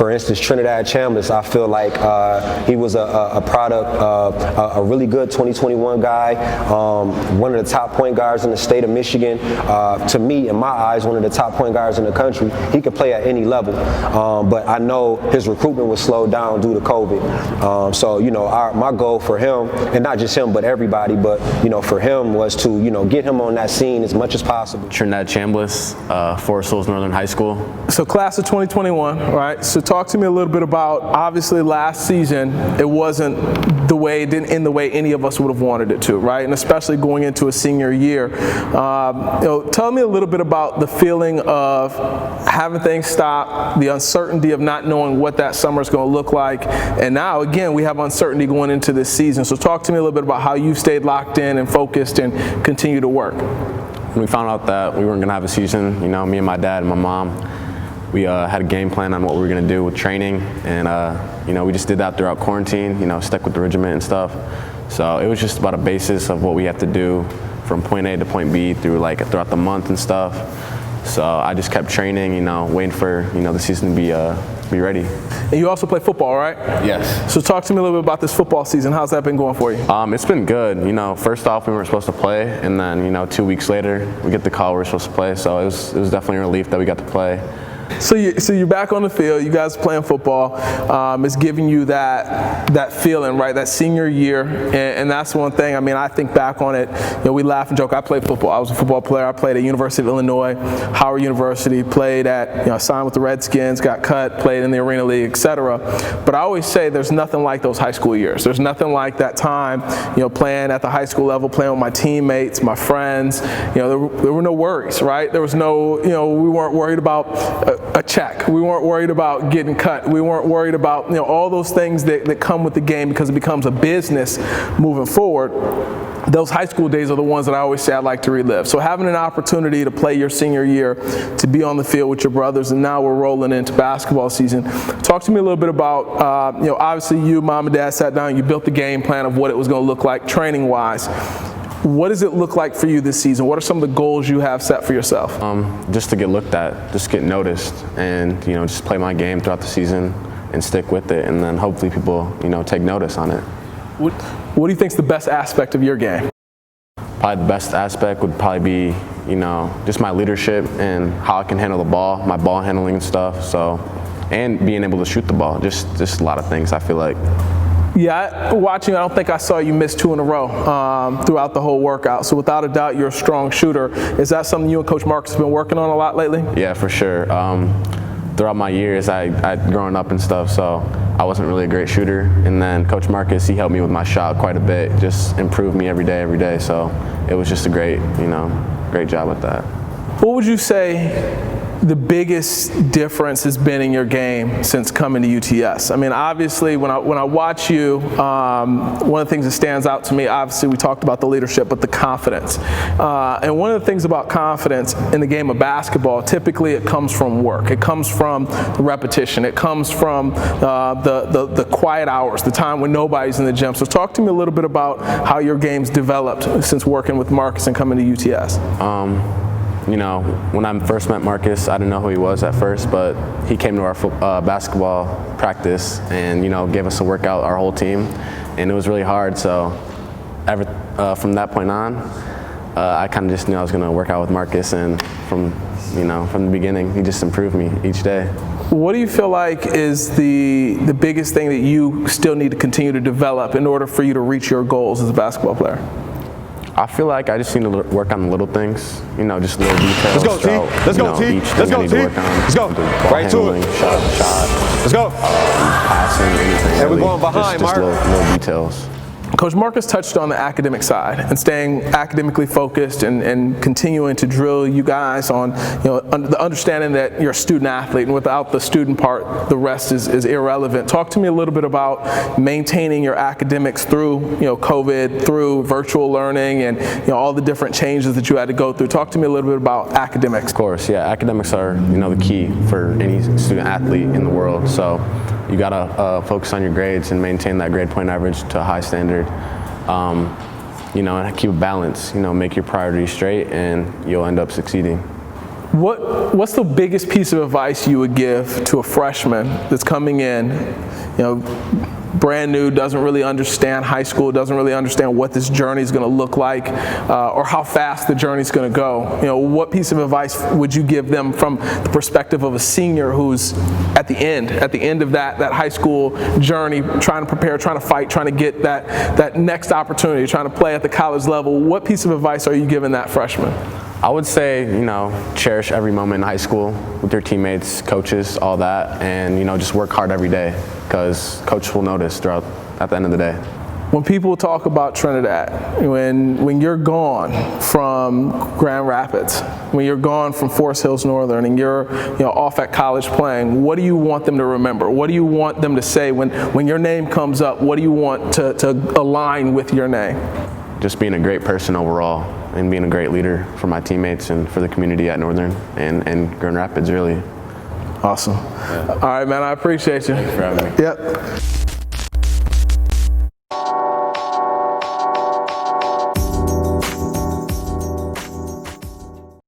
For instance, Trinidad Chambliss, I feel like he was a product of a really good 2021 guy, one of the top point guards in the state of Michigan. To me, in my eyes, one of the top point guards in the country. He could play at any level, but I know his recruitment was slowed down due to COVID. So, my goal for him, and not just him, but everybody, but, for him was to, get him on that scene as much as possible. Trinidad Chambliss, Forest Hills Northern High School. So class of 2021, right? So talk to me a little bit about, obviously last season, it wasn't the way, it didn't end the way any of us would have wanted it to, right? And especially going into a senior year. Tell me a little bit about the feeling of having things stop, the uncertainty of not knowing what that summer is going to look like. And now, again, we have uncertainty going into this season. So talk to me a little bit about how you stayed locked in and focused and continue to work. When we found out that we weren't going to have a season, me and my dad and my mom, we had a game plan on what we were going to do with training. And, we just did that throughout quarantine, stuck with the regiment and stuff. So it was just about a basis of what we have to do from point A to point B throughout the month and stuff. So I just kept training, waiting for, the season to be ready. And you also play football, right? Yes. So talk to me a little bit about this football season. How's that been going for you? It's been good. First off, we weren't supposed to play, and then, 2 weeks later, we get the call we're supposed to play. So it was definitely a relief that we got to play. So you're back on the field. You guys are playing football. It's giving you that feeling, right? That senior year, and that's one thing. I think back on it. We laugh and joke. I played football. I was a football player. I played at University of Illinois, Howard University. Played at, signed with the Redskins. Got cut. Played in the Arena League, etc. But I always say there's nothing like those high school years. There's nothing like that time, playing at the high school level, playing with my teammates, my friends. There were no worries, right? There was no, we weren't worried about a check. We weren't worried about getting cut. We weren't worried about all those things that come with the game, because it becomes a business moving forward. Those high school days are the ones that I always say I'd like to relive. So having an opportunity to play your senior year, to be on the field with your brothers, and now we're rolling into basketball season. Talk to me a little bit about, obviously you, mom and dad sat down, you built the game plan of what it was going to look like training-wise. What does it look like for you this season? What are some of the goals you have set for yourself? Just to get looked at, just get noticed, and just play my game throughout the season and stick with it, and then hopefully people take notice on it. What do you think is the best aspect of your game? Probably the best aspect would probably be just my leadership and how I can handle the ball, my ball handling and stuff. So, and being able to shoot the ball, just a lot of things I feel like. Yeah, watching, I don't think I saw you miss 2 in a row throughout the whole workout. So without a doubt, you're a strong shooter. Is that something you and Coach Marcus have been working on a lot lately? Yeah, for sure. Throughout my years, I growing up and stuff, so I wasn't really a great shooter. And then Coach Marcus, he helped me with my shot quite a bit, just improved me every day. So it was just a great job with that. What would you say the biggest difference has been in your game since coming to UTS? Obviously, when I watch you, one of the things that stands out to me, obviously we talked about the leadership, but the confidence. And one of the things about confidence in the game of basketball, typically it comes from work. It comes from repetition. It comes from the quiet hours, the time when nobody's in the gym. So talk to me a little bit about how your game's developed since working with Marcus and coming to UTS. When I first met Marcus, I didn't know who he was at first, but he came to our basketball practice and, gave us a workout, our whole team, and it was really hard. So from that point on, I kind of just knew I was going to work out with Marcus, and from the beginning, he just improved me each day. What do you feel like is the biggest thing that you still need to continue to develop in order for you to reach your goals as a basketball player? I feel like I just need to work on the little things, just little details. Let's go, T. Let's go, T. Let's go, T. Let's go. Right to it. Shot. Let's go. Passing, anything. And we're going behind, Mark. Mark. Little details. Coach Marcus touched on the academic side and staying academically focused and continuing to drill you guys on the understanding that you're a student athlete, and without the student part, the rest is irrelevant. Talk to me a little bit about maintaining your academics through COVID, through virtual learning, and all the different changes that you had to go through. Talk to me a little bit about academics. Of course, yeah, academics are the key for any student athlete in the world. So you gotta focus on your grades and maintain that grade point average to a high standard. And keep a balance. Make your priorities straight, and you'll end up succeeding. What's the biggest piece of advice you would give to a freshman that's coming in, brand new, doesn't really understand high school, doesn't really understand what this journey is going to look like, or how fast the journey is going to go? What piece of advice would you give them from the perspective of a senior who's at the end of that high school journey, trying to prepare, trying to fight, trying to get that next opportunity, trying to play at the college level? What piece of advice are you giving that freshman? I would say, cherish every moment in high school with your teammates, coaches, all that, and, just work hard every day, because coach will notice at the end of the day. When people talk about Trinidad, when you're gone from Grand Rapids, when you're gone from Forest Hills Northern, and you're off at college playing, what do you want them to remember? What do you want them to say when your name comes up? What do you want to align with your name? Just being a great person overall, and being a great leader for my teammates and for the community at Northern and Grand Rapids, really. Awesome. Yeah. All right, man, I appreciate you. Thanks for having me. Yep.